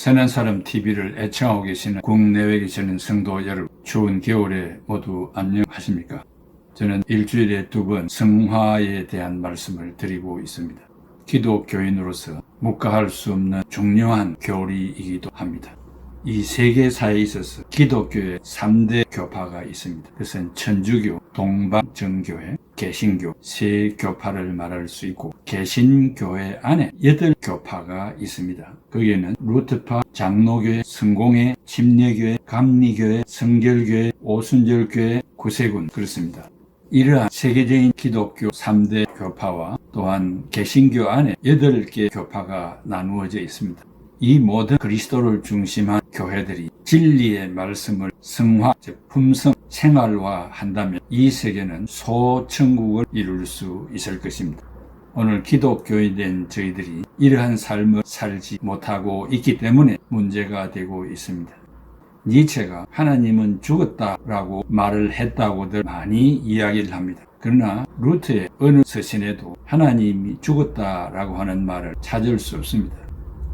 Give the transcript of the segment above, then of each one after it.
선한 사람 TV를 애청하고 계시는 국내외에 계시는 성도 여러분, 추운 겨울에 모두 안녕하십니까? 저는 일주일에 2번 성화에 대한 말씀을 드리고 있습니다. 기독교인으로서 묵과할 수 없는 중요한 교리이기도 합니다. 이 세계사에 있어서 기독교의 3대 교파가 있습니다. 그것은 천주교, 동방정교회, 개신교, 세 교파를 말할 수 있고, 개신교회 안에 8교파가 있습니다. 거기에는 루터파, 장로교회, 성공회, 침례교회, 감리교회, 성결교회, 오순절교회, 구세군 그렇습니다. 이러한 세계적인 기독교 3대 교파와 또한 개신교 안에 8개 교파가 나누어져 있습니다. 이 모든 그리스도를 중심한 교회들이 진리의 말씀을 성화, 즉 품성, 생활화한다면 이 세계는 소천국을 이룰 수 있을 것입니다. 오늘 기독교인 된 저희들이 이러한 삶을 살지 못하고 있기 때문에 문제가 되고 있습니다. 니체가 하나님은 죽었다라고 말을 했다고들 많이 이야기를 합니다. 그러나 루터의 어느 서신에도 하나님이 죽었다라고 하는 말을 찾을 수 없습니다.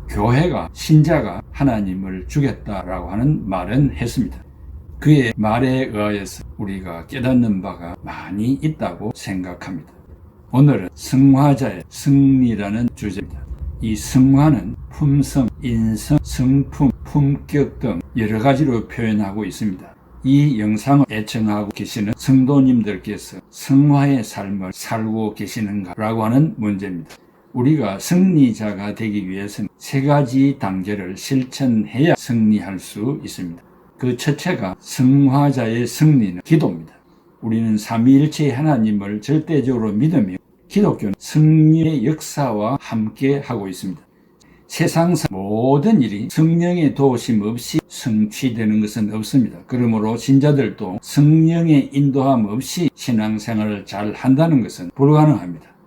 교회가, 신자가 하나님을 죽였다라고 하는 말은 했습니다. 그의 말에 의하여서 우리가 깨닫는 바가 많이 있다고 생각합니다. 오늘은 성화자의 승리라는 주제입니다. 이 성화는 품성, 인성, 성품, 품격 등 여러 가지로 표현하고 있습니다. 이 영상을 애청하고 계시는 성도님들께서 성화의 삶을 살고 계시는가라고 하는 문제입니다. 우리가 승리자가 되기 위해서는 3가지 단계를 실천해야 승리할 수 있습니다. 그 첫째가 성화자의 승리는 기도입니다. 우리는 삼위일체의 하나님을 절대적으로 믿으며 기독교는 승리의 역사와 함께 하고 있습니다. 세상상 모든 일이 성령의 도우심 없이 성취되는 것은 없습니다. 그러므로 신자들도 성령의 인도함 없이 신앙생활을 잘 한다는 것은 불가능합니다.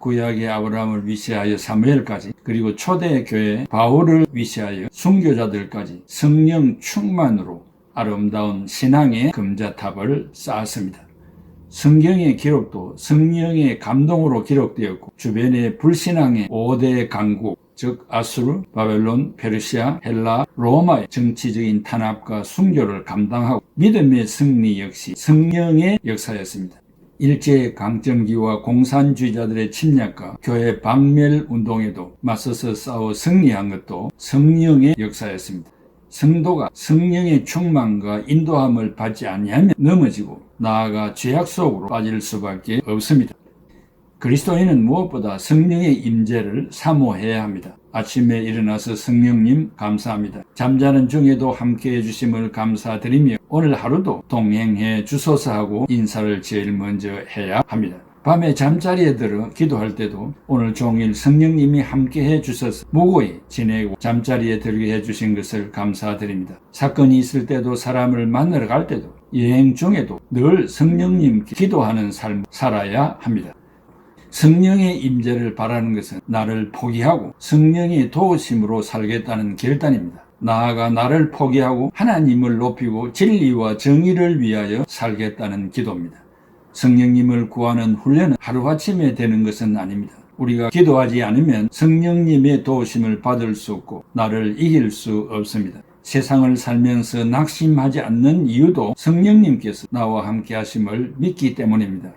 구약의 아브라함을 위시하여 사무엘까지, 그리고 초대교회 바울을 위시하여 순교자들까지 성령 충만으로 아름다운 신앙의 금자탑을 쌓았습니다. 성경의 기록도 성령의 감동으로 기록되었고, 주변의 불신앙의 5대 강국, 즉 아수르, 바벨론, 페르시아, 헬라, 로마의 정치적인 탄압과 순교를 감당하고 믿음의 승리 역시 성령의 역사였습니다. 일제강점기와 공산주의자들의 침략과 교회 박멸 운동에도 맞서서 싸워 승리한 것도 성령의 역사였습니다. 성도가 성령의 충만과 인도함을 받지 아니하면 넘어지고 나아가 죄악 속으로 빠질 수밖에 없습니다. 그리스도인은 무엇보다 성령의 임재를 사모해야 합니다. 아침에 일어나서 성령님 감사합니다. 잠자는 중에도 함께해 주심을 감사드리며 오늘 하루도 동행해 주소서 하고 인사를 제일 먼저 해야 합니다. 밤에 잠자리에 들어 기도할 때도 오늘 종일 성령님이 함께해 주셔서 무고히 지내고 잠자리에 들게 해주신 것을 감사드립니다. 사건이 있을 때도, 사람을 만나러 갈 때도, 여행 중에도 늘 성령님께 기도하는 삶을 살아야 합니다. 성령의 임재를 바라는 것은 나를 포기하고 성령의 도우심으로 살겠다는 결단입니다. 나아가 나를 포기하고 하나님을 높이고 진리와 정의를 위하여 살겠다는 기도입니다. 성령님을 구하는 훈련은 하루아침에 되는 것은 아닙니다. 우리가 기도하지 않으면 성령님의 도우심을 받을 수 없고 나를 이길 수 없습니다. 세상을 살면서 낙심하지 않는 이유도 성령님께서 나와 함께 하심을 믿기 때문입니다.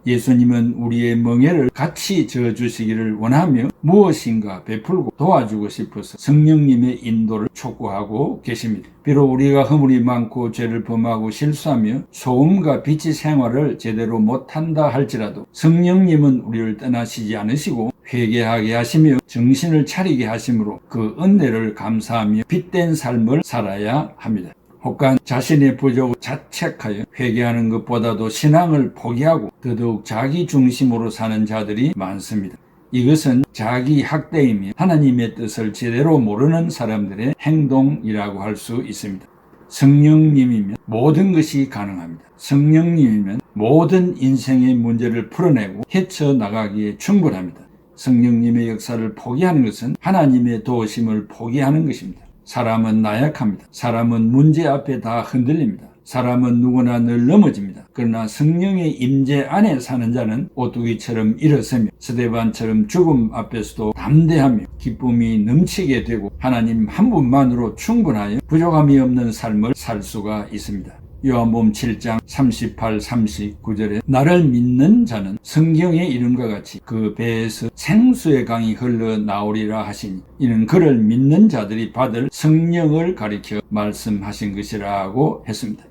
예수님은 우리의 멍에를 같이 저어주시기를 원하며 무엇인가 베풀고 도와주고 싶어서 성령님의 인도를 촉구하고 계십니다. 비록 우리가 허물이 많고 죄를 범하고 실수하며 소음과 빛의 생활을 제대로 못한다 할지라도 성령님은 우리를 떠나시지 않으시고 회개하게 하시며 정신을 차리게 하심으로 그 은혜를 감사하며 빛된 삶을 살아야 합니다. 혹간 자신의 부족을 자책하여 회개하는 것보다도 신앙을 포기하고 더더욱 자기 중심으로 사는 자들이 많습니다. 이것은 자기 학대이며 하나님의 뜻을 제대로 모르는 사람들의 행동이라고 할 수 있습니다. 성령님이면 모든 것이 가능합니다. 성령님이면 모든 인생의 문제를 풀어내고 헤쳐나가기에 충분합니다. 성령님의 역사를 포기하는 것은 하나님의 도우심을 포기하는 것입니다. 사람은 나약합니다. 사람은 문제 앞에 다 흔들립니다. 사람은 누구나 늘 넘어집니다. 그러나 성령의 임재 안에 사는 자는 오뚜기처럼 일어서며 스데반처럼 죽음 앞에서도 담대하며 기쁨이 넘치게 되고 하나님 한 분만으로 충분하여 부족함이 없는 삶을 살 수가 있습니다. 요한복음 7장 38, 39절에 나를 믿는 자는 성경의 이름과 같이 그 배에서 생수의 강이 흘러나오리라 하시니 이는 그를 믿는 자들이 받을 성령을 가리켜 말씀하신 것이라고 했습니다.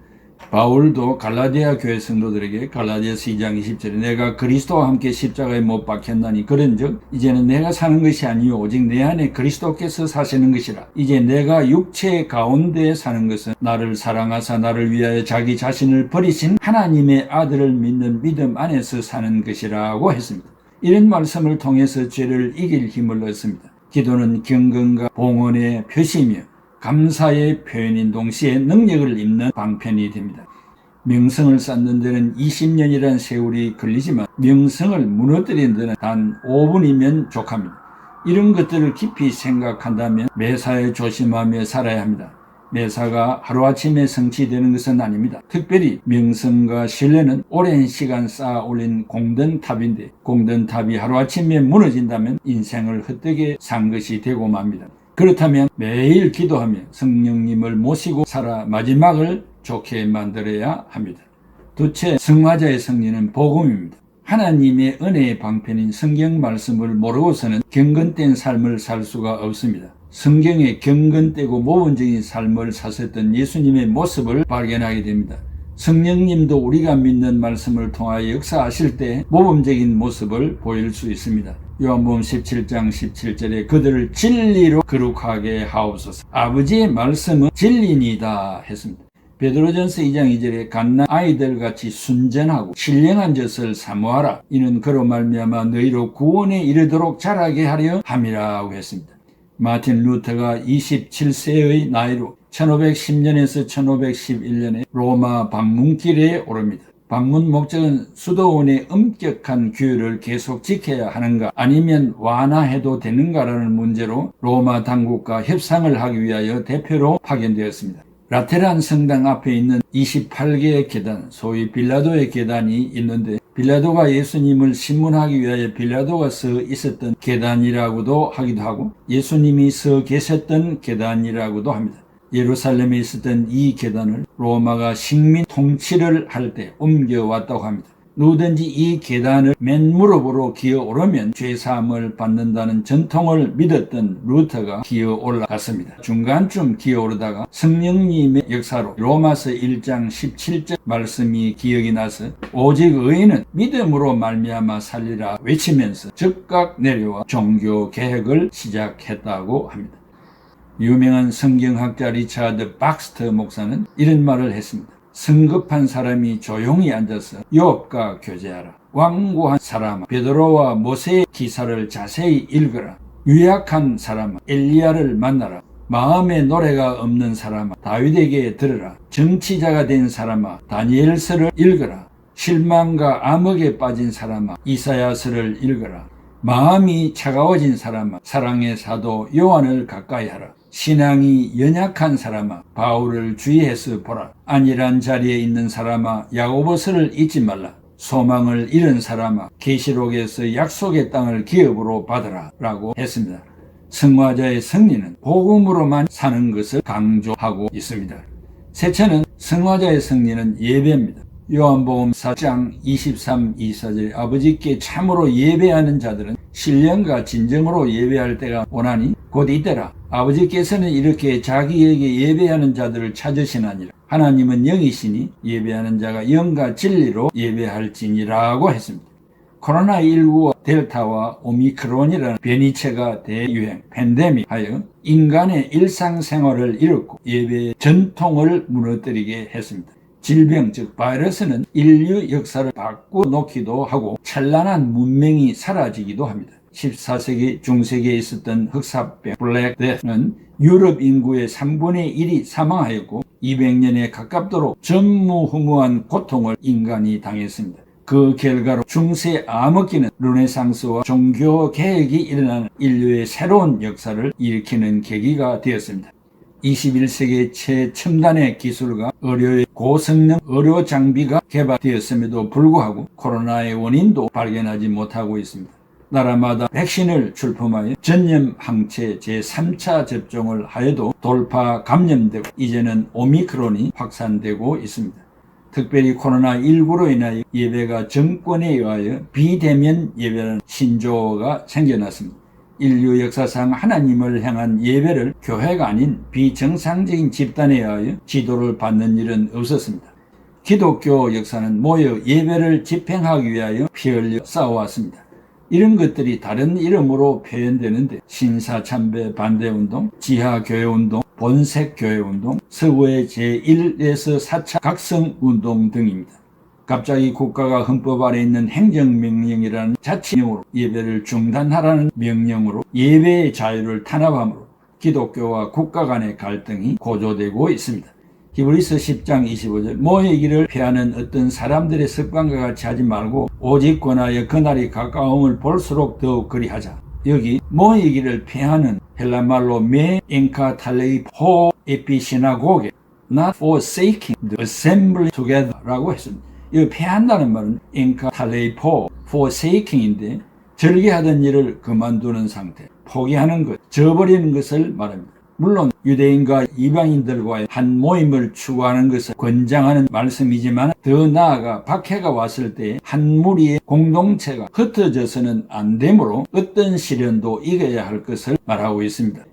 바울도 갈라디아 교회 성도들에게 갈라디아서 2장 20절에 내가 그리스도와 함께 십자가에 못 박혔나니 그런즉 이제는 내가 사는 것이 아니요 오직 내 안에 그리스도께서 사시는 것이라. 이제 내가 육체 가운데 사는 것은 나를 사랑하사 나를 위하여 자기 자신을 버리신 하나님의 아들을 믿는 믿음 안에서 사는 것이라고 했습니다. 이런 말씀을 통해서 죄를 이길 힘을 얻습니다. 기도는 경건과 봉헌의 표시이며 감사의 표현인 동시에 능력을 입는 방편이 됩니다. 명성을 쌓는 데는 20년이라는 세월이 걸리지만 명성을 무너뜨리는 데는 단 5분이면 족합니다. 이런 것들을 깊이 생각한다면 매사에 조심하며 살아야 합니다. 매사가 하루아침에 성취되는 것은 아닙니다. 특별히 명성과 신뢰는 오랜 시간 쌓아 올린 공든탑인데 공든탑이 하루아침에 무너진다면 인생을 헛되게 산 것이 되고 맙니다. 그렇다면 매일 기도하며 성령님을 모시고 살아 마지막을 좋게 만들어야 합니다. 둘째, 성화자의 승리는 복음입니다. 하나님의 은혜의 방편인 성경 말씀을 모르고서는 경건된 삶을 살 수가 없습니다. 성경에 경건되고 모범적인 삶을 사셨던 예수님의 모습을 발견하게 됩니다. 성령님도 우리가 믿는 말씀을 통하여 역사하실 때 모범적인 모습을 보일 수 있습니다. 요한복음 17장 17절에 그들을 진리로 거룩하게 하옵소서. 아버지의 말씀은 진리니이다 했습니다. 베드로전서 2장 2절에 갓난 아이들같이 순전하고 신령한 젖을 사모하라. 이는 그로 말미암아 너희로 구원에 이르도록 자라게 하려 함이라고 했습니다. 마틴 루터가 27세의 나이로 1510년에서 1511년에 로마 방문길에 오릅니다. 방문 목적은 수도원의 엄격한 규율을 계속 지켜야 하는가 아니면 완화해도 되는가라는 문제로 로마 당국과 협상을 하기 위하여 대표로 파견되었습니다. 라테란 성당 앞에 있는 28개의 계단, 소위 빌라도의 계단이 있는데 빌라도가 예수님을 신문하기 위하여 빌라도가 서 있었던 계단이라고도 하기도 하고 예수님이 서 계셨던 계단이라고도 합니다. 예루살렘에 있었던 이 계단을 로마가 식민 통치를 할 때 옮겨왔다고 합니다. 누구든지 이 계단을 맨 무릎으로 기어 오르면 죄사함을 받는다는 전통을 믿었던 루터가 기어 올라갔습니다. 중간쯤 기어 오르다가 성령님의 역사로 로마서 1장 17절 말씀이 기억이 나서 오직 의인은 믿음으로 말미암아 살리라 외치면서 즉각 내려와 종교 개혁을 시작했다고 합니다. 유명한 성경학자 리차드 박스터 목사는 이런 말을 했습니다. 성급한 사람이 조용히 앉아서 욥과 교제하라. 완고한 사람아 베드로와 모세의 기사를 자세히 읽어라. 유약한 사람아 엘리야를 만나라. 마음에 노래가 없는 사람아 다윗에게 들으라. 정치자가 된 사람아 다니엘서를 읽어라. 실망과 암흑에 빠진 사람아 이사야서를 읽어라. 마음이 차가워진 사람아 사랑의 사도 요한을 가까이 하라. 신앙이 연약한 사람아 바울을 주의해서 보라. 안일한 자리에 있는 사람아 야고보서를 잊지 말라. 소망을 잃은 사람아 계시록에서 약속의 땅을 기업으로 받으라 라고 했습니다. 성화자의 승리는 복음으로만 사는 것을 강조하고 있습니다. 셋째는 성화자의 승리는 예배입니다. 요한복음 4장 23, 24절 아버지께 참으로 예배하는 자들은 신령과 진정으로 예배할 때가 오나니 곧 이때라. 아버지께서는 이렇게 자기에게 예배하는 자들을 찾으시나니라. 하나님은 영이시니 예배하는 자가 영과 진리로 예배할지니라고 했습니다. 코로나19와 델타와 오미크론이라는 변이체가 대유행, 팬데믹 하여 인간의 일상생활을 이뤘고 예배의 전통을 무너뜨리게 했습니다. 질병 즉 바이러스는 인류 역사를 바꿔놓기도 하고 찬란한 문명이 사라지기도 합니다. 14세기 중세기에 있었던 흑사병 블랙데스는 유럽 인구의 3분의 1이 사망하였고 200년에 가깝도록 전무후무한 고통을 인간이 당했습니다. 그 결과로 중세 암흑기는 르네상스와 종교 개혁이 일어나는 인류의 새로운 역사를 일으키는 계기가 되었습니다. 21세기 최첨단의 기술과 의료의 고성능 의료 장비가 개발되었음에도 불구하고 코로나의 원인도 발견하지 못하고 있습니다. 나라마다 백신을 출품하여 전염 항체 제3차 접종을 하여도 돌파 감염되고 이제는 오미크론이 확산되고 있습니다. 특별히 코로나19로 인하여 예배가 정권에 의하여 비대면 예배라는 신조어가 생겨났습니다. 인류 역사상 하나님을 향한 예배를 교회가 아닌 비정상적인 집단에 의하여 지도를 받는 일은 없었습니다. 기독교 역사는 모여 예배를 집행하기 위하여 피 흘려 싸워왔습니다. 이런 것들이 다른 이름으로 표현되는데 신사참배 반대운동, 지하교회운동, 본색교회운동, 서구의 제1에서 4차 각성운동 등입니다. 갑자기 국가가 헌법 아래 있는 행정명령이라는 자치령으로 예배를 중단하라는 명령으로 예배의 자유를 탄압함으로 기독교와 국가 간의 갈등이 고조되고 있습니다. 히브리서 10장 25절 모이기를 피하는 어떤 사람들의 습관과 같이 하지 말고 오직 권하여 그날이 가까움을 볼수록 더욱 그리하자. 여기 모이기를 피하는 헬라말로 메 잉카 탈레이 포 에피시나고게 not forsaking the assembly together 라고 했습니다. 이 피한다는 말은 잉카 탈레이 포 forsaking인데 절개하던 일을 그만두는 상태, 포기하는 것, 저버리는 것을 말합니다. 물론 유대인과 이방인들과의 한 모임을 추구하는 것을 권장하는 말씀이지만 더 나아가 박해가 왔을 때 한 무리의 공동체가 흩어져서는 안 되므로 어떤 시련도 이겨야 할 것을 말하고 있습니다.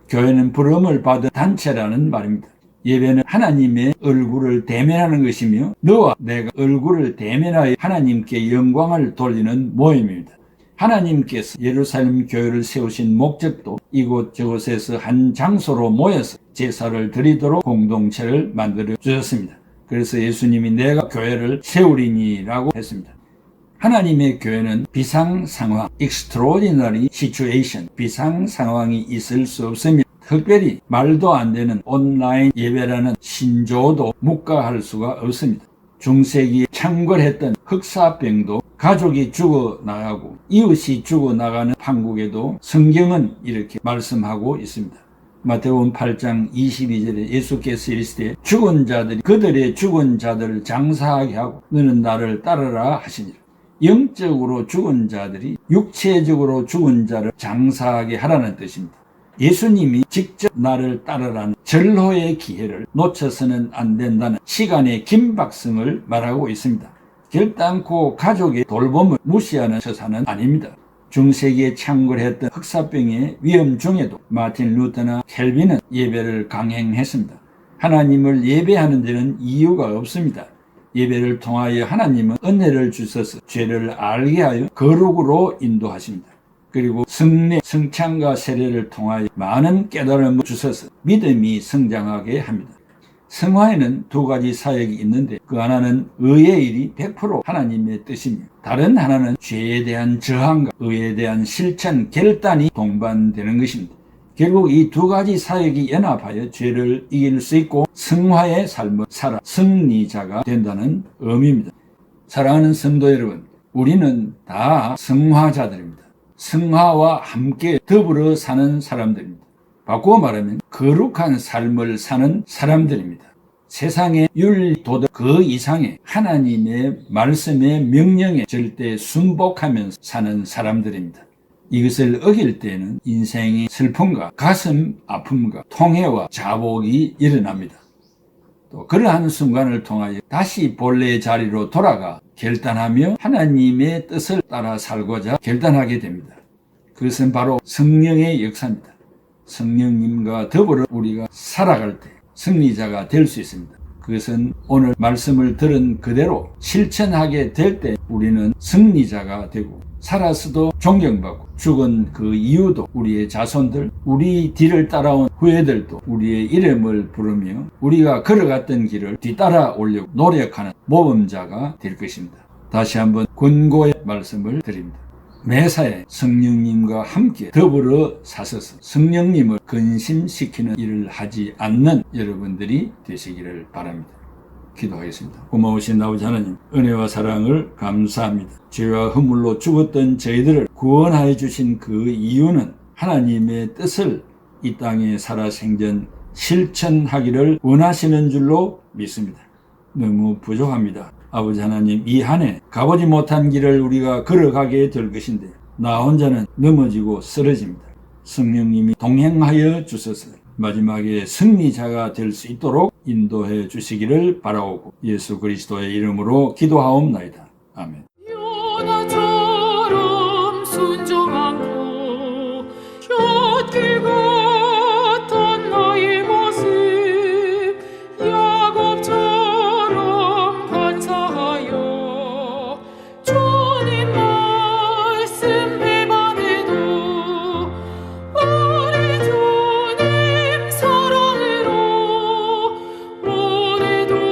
교회는 부름을 받은 단체라는 말입니다. 예배는 하나님의 얼굴을 대면하는 것이며 너와 내가 얼굴을 대면하여 하나님께 영광을 돌리는 모임입니다. 하나님께서 예루살렘 교회를 세우신 목적도 이곳저곳에서 한 장소로 모여서 제사를 드리도록 공동체를 만들어 주셨습니다. 그래서 예수님이 내가 교회를 세우리니 라고 했습니다. 하나님의 교회는 비상상황, extraordinary situation, 비상상황이 있을 수 없으며 특별히 말도 안 되는 온라인 예배라는 신조어도 묵과할 수가 없습니다. 중세기에 창궐했던 흑사병도 가족이 죽어나가고 이웃이 죽어나가는 판국에도 성경은 이렇게 말씀하고 있습니다. 마태복음 8장 22절에 예수께서 이르시되 죽은 자들이 그들의 죽은 자들을 장사하게 하고 너는 나를 따르라 하시니라. 영적으로 죽은 자들이 육체적으로 죽은 자를 장사하게 하라는 뜻입니다. 예수님이 직접 나를 따르라는 절호의 기회를 놓쳐서는 안 된다는 시간의 긴박성을 말하고 있습니다. 결단코 가족의 돌봄을 무시하는 처사는 아닙니다. 중세기에 창궐했던 흑사병의 위험 중에도 마틴 루터나 켈빈은 예배를 강행했습니다. 하나님을 예배하는 데는 이유가 없습니다. 예배를 통하여 하나님은 은혜를 주셔서 죄를 알게 하여 거룩으로 인도하십니다. 그리고 성례, 성찬과 세례를 통하여 많은 깨달음을 주셔서 믿음이 성장하게 합니다. 성화에는 두 가지 사역이 있는데 그 하나는 의의 일이 100% 하나님의 뜻이며 다른 하나는 죄에 대한 저항과 의에 대한 실천, 결단이 동반되는 것입니다. 결국 이 두 가지 사역이 연합하여 죄를 이길 수 있고 성화의 삶을 살아 승리자가 된다는 의미입니다. 사랑하는 성도 여러분, 우리는 다 성화자들입니다. 성화와 함께 더불어 사는 사람들입니다. 바꾸어 말하면 거룩한 삶을 사는 사람들입니다. 세상의 윤리, 도덕 그 이상의 하나님의 말씀의 명령에 절대 순복하면서 사는 사람들입니다. 이것을 어길 때는 인생의 슬픔과 가슴 아픔과 통해와 자복이 일어납니다. 또 그러한 순간을 통하여 다시 본래의 자리로 돌아가 결단하며 하나님의 뜻을 따라 살고자 결단하게 됩니다. 그것은 바로 성령의 역사입니다. 성령님과 더불어 우리가 살아갈 때 승리자가 될 수 있습니다. 그것은 오늘 말씀을 들은 그대로 실천하게 될 때 우리는 승리자가 되고 살아서도 존경받고 죽은 그 이유도 우리의 자손들, 우리 뒤를 따라온 후예들도 우리의 이름을 부르며 우리가 걸어갔던 길을 뒤따라 오려고 노력하는 모범자가 될 것입니다. 다시 한번 권고의 말씀을 드립니다. 매사에 성령님과 함께 더불어 사셔서 성령님을 근심시키는 일을 하지 않는 여러분들이 되시기를 바랍니다. 기도하겠습니다. 고마우신 아버지 하나님, 은혜와 사랑을 감사합니다. 죄와 허물로 죽었던 저희들을 구원하여 주신 그 이유는 하나님의 뜻을 이 땅에 살아 생전 실천하기를 원하시는 줄로 믿습니다. 너무 부족합니다. 아버지 하나님, 이 한 해 가보지 못한 길을 우리가 걸어가게 될 것인데 나 혼자는 넘어지고 쓰러집니다. 성령님이 동행하여 주셔서 마지막에 승리자가 될 수 있도록 인도해 주시기를 바라오고 예수 그리스도의 이름으로 기도하옵나이다. 아멘. 요나처럼 순종하고 곁길 같던 나의 모습 야곱처럼 간사하여 주님 말씀 배반해도 우리 주님 사랑으로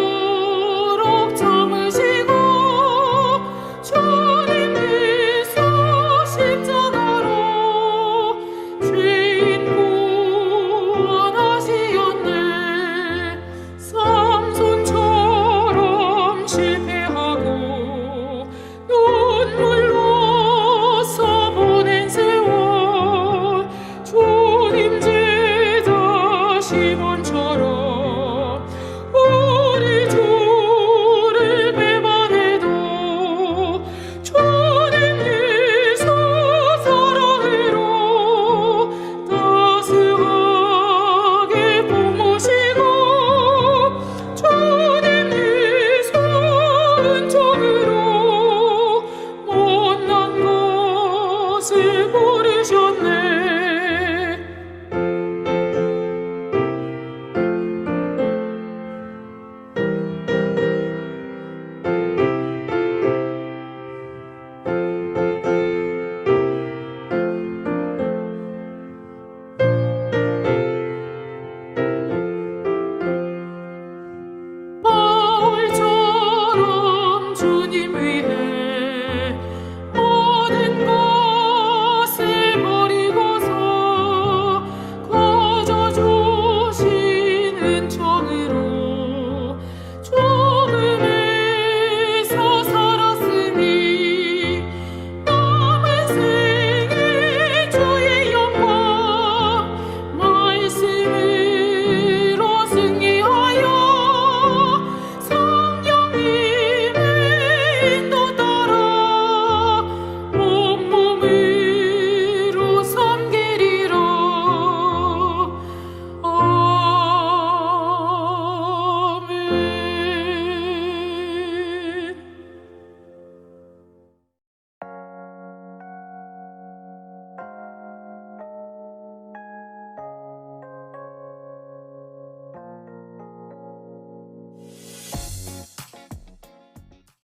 오래도록 참으시고 주님 예수 십자가로 죄인 구원하시었네. 삼손처럼 실패하고 눈물로서 보낸 세월 주님 제자 시몬처럼 우리 주를 배반해도 주님 예수 사랑으로 따스하게 품으시고 주님 예수 은총으로 못난 것을